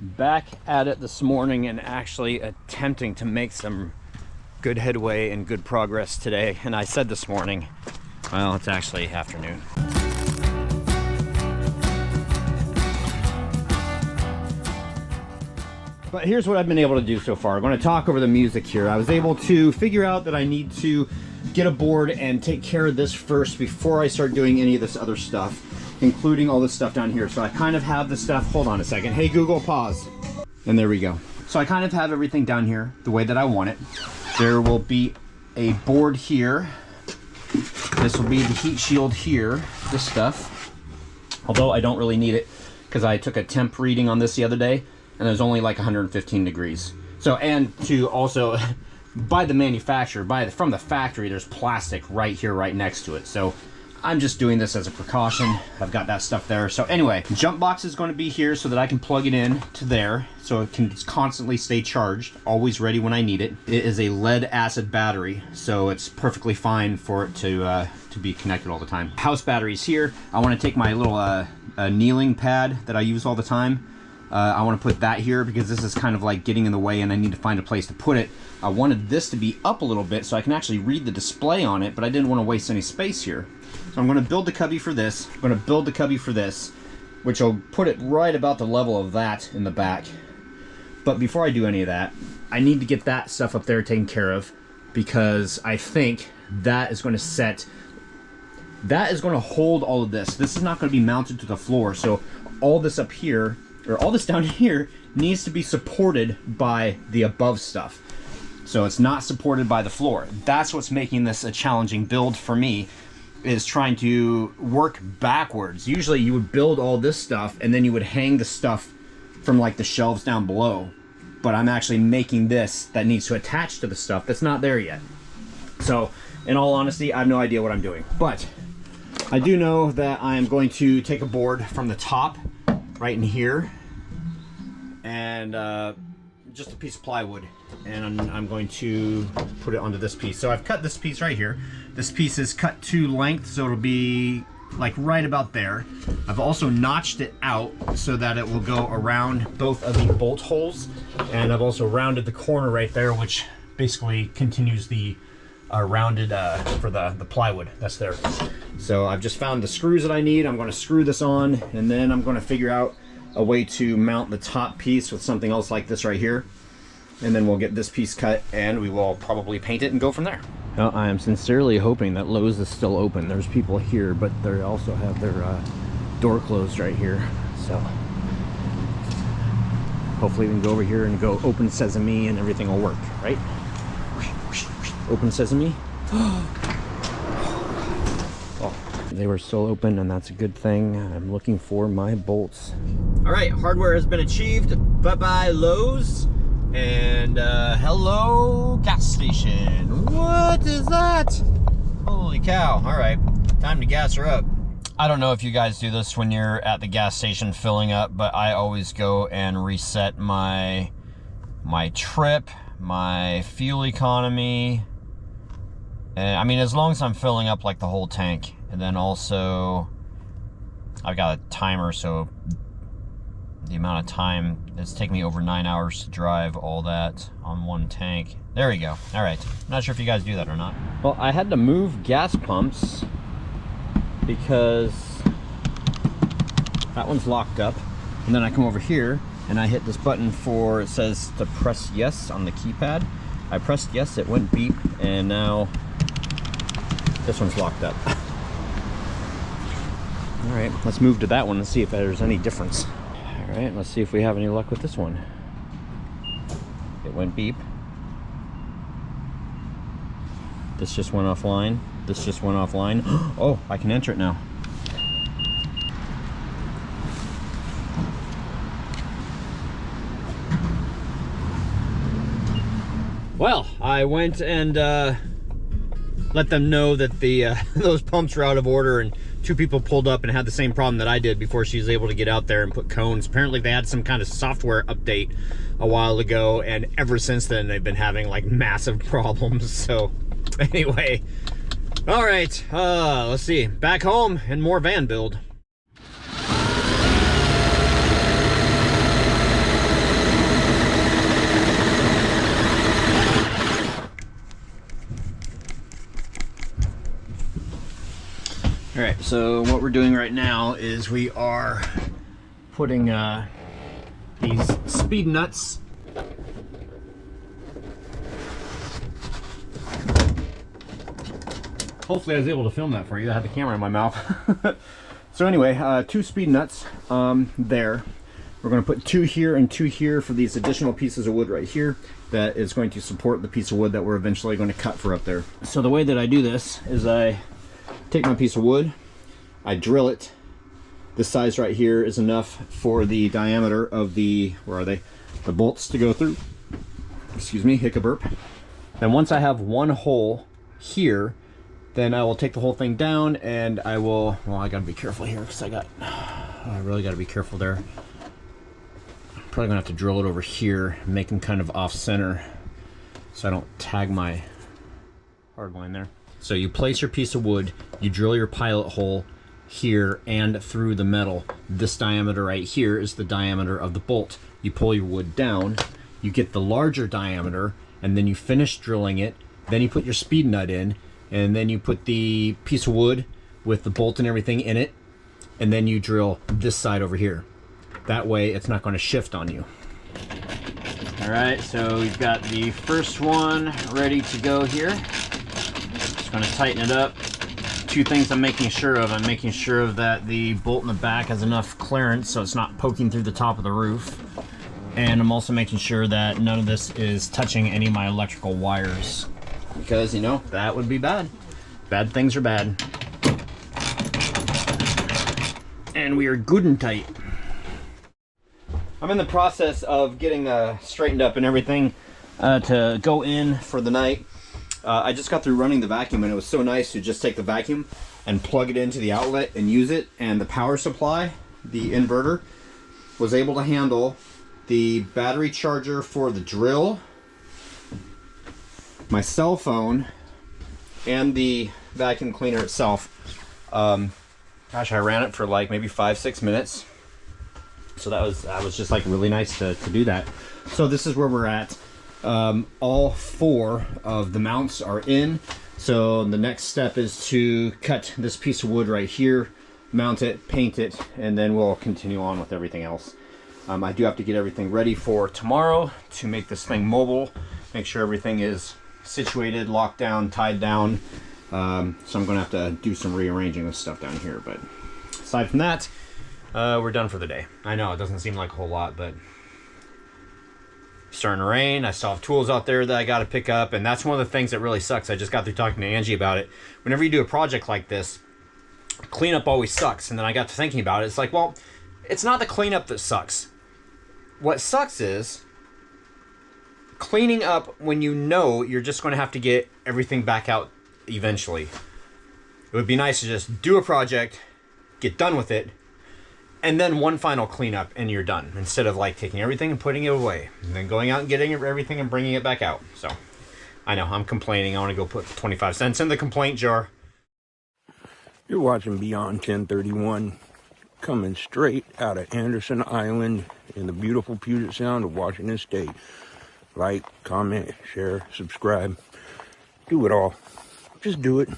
Back at it this morning and actually attempting to make some good headway and good progress today. And I said this morning, well, it's actually afternoon. But here's what I've been able to do so far. I'm going to talk over the music here. I was able to figure out that I need to get a board and take care of this first before I start doing any of this other stuff, including all this stuff down here. So I kind of have the stuff, hold on a second. Hey Google, pause. And there we go. So I kind of have everything down here the way that I want it. There will be a board here. This will be the heat shield here, this stuff. Although I don't really need it because I took a temp reading on this the other day and it was only like 115 degrees. So, and to also, by the manufacturer, from the factory, there's plastic right here, right next to it. So I'm just doing this as a precaution. I've got that stuff there. So anyway, jump box is going to be here so that I can plug it in to there so it can constantly stay charged, always ready when I need it. It is a lead acid battery, so it's perfectly fine for it to be connected all the time. House batteries here. I want to take my little kneeling pad that I use all the time. I want to put that here because this is kind of like getting in the way and I need to find a place to put it. I wanted this to be up a little bit so I can actually read the display on it, but I didn't want to waste any space here. So I'm going to build the cubby for this. I'm going to build the cubby for this, which will put it right about the level of that in the back. But before I do any of that, I need to get that stuff up there taken care of because I think that is going to hold all of this. This is not going to be mounted to the floor, so all this up here, or all this down here, needs to be supported by the above stuff. So it's not supported by the floor. That's what's making this a challenging build for me, is trying to work backwards. Usually you would build all this stuff and then you would hang the stuff from like the shelves down below. But I'm actually making this that needs to attach to the stuff that's not there yet. So in all honesty, I have no idea what I'm doing. But I do know that I am going to take a board from the top right in here and just a piece of plywood, and I'm going to put it onto this piece. So I've cut this piece right here. This piece is cut to length, so it'll be like right about there. I've also notched it out so that it will go around both of the bolt holes, and I've also rounded the corner right there, which basically continues the rounded for the plywood that's there. So I've just found the screws that I need. I'm going to screw this on, and then I'm going to figure out a way to mount the top piece with something else like this right here, and then we'll get this piece cut and we will probably paint it and go from there. Now, I am sincerely hoping that Lowe's is still open. There's people here, but they also have their door closed right here, so hopefully we can go over here and go open sesame and everything will work, right? Open sesame. They were still open, and that's a good thing. I'm looking for my bolts. All right, hardware has been achieved. Bye-bye, Lowe's. And hello, gas station. What is that? Holy cow. All right, time to gas her up. I don't know if you guys do this when you're at the gas station filling up, but I always go and reset my trip, my fuel economy. And I mean, as long as I'm filling up like the whole tank. And then also, I've got a timer, so the amount of time, it's taking me over 9 hours to drive all that on one tank. There we go. All right. I'm not sure if you guys do that or not. Well, I had to move gas pumps because that one's locked up. And then I come over here and I hit this button for, it says to press yes on the keypad. I pressed yes, it went beep, and now this one's locked up. All right, let's move to that one and see if there's any difference. All right, let's see if we have any luck with this one. It went beep. This just went offline. This just went offline. Oh, I can enter it now. Well, I went and let them know that the those pumps were out of order, and 2 people pulled up and had the same problem that I did before she was able to get out there and put cones. Apparently they had some kind of software update a while ago, and ever since then they've been having like massive problems. So anyway, all right, let's see, back home and more van build. So what we're doing right now is we are putting these speed nuts hopefully I was able to film that for you. I had the camera in my mouth. So anyway, 2 speed nuts there. We're going to put 2 here and 2 here for these additional pieces of wood right here that is going to support the piece of wood that we're eventually going to cut for up there. So the way that I do this is I take my piece of wood, I drill it. This size right here is enough for the diameter of the, where are they? The bolts to go through. Excuse me, hiccup burp. Then once I have one hole here, then I will take the whole thing down and I will, well, I gotta be careful here because I really gotta be careful there. Probably gonna have to drill it over here, make them kind of off center so I don't tag my hard line there. So you place your piece of wood, you drill your pilot hole here and through the metal. This diameter right here is the diameter of the bolt. You pull your wood down, you get the larger diameter, and then you finish drilling it. Then you put your speed nut in, and then you put the piece of wood with the bolt and everything in it, and then you drill this side over here. That way it's not going to shift on you. All right, so we've got the first one ready to go here. Just going to tighten it up. 2 things I'm making sure of. I'm making sure that the bolt in the back has enough clearance so it's not poking through the top of the roof. And I'm also making sure that none of this is touching any of my electrical wires. Because, you know, that would be bad. Bad things are bad. And we are good and tight. I'm in the process of getting straightened up and everything to go in for the night. I just got through running the vacuum and it was so nice to just take the vacuum and plug it into the outlet and use it. And the power supply, the inverter, was able to handle the battery charger for the drill, my cell phone, and the vacuum cleaner itself. Gosh, I ran it for like maybe 5-6 minutes. So that was just like really nice to do that. So this is where we're at. All 4 of the mounts are in. So the next step is to cut this piece of wood right here, mount it, paint it, and then we'll continue on with everything else. I do have to get everything ready for tomorrow to make this thing mobile, make sure everything is situated, locked down, tied down. So I'm gonna have to do some rearranging of stuff down here, but aside from that, we're done for the day. I know it doesn't seem like a whole lot, but it's starting to rain. I still have tools out there that I got to pick up, and that's one of the things that really sucks. I just got through talking to Angie about it. Whenever you do a project like this, cleanup always sucks. And then I got to thinking about it. It's like, well, it's not the cleanup that sucks. What sucks is cleaning up when you know you're just going to have to get everything back out eventually. It would be nice to just do a project, get done with it, and then one final cleanup and you're done, instead of like taking everything and putting it away and then going out and getting everything and bringing it back out. So I know I'm complaining. I want to go put 25 cents in the complaint jar. You're watching Beyond 1031, coming straight out of Anderson Island in the beautiful Puget Sound of Washington State. Like, comment, share, subscribe, do it all. Just do it.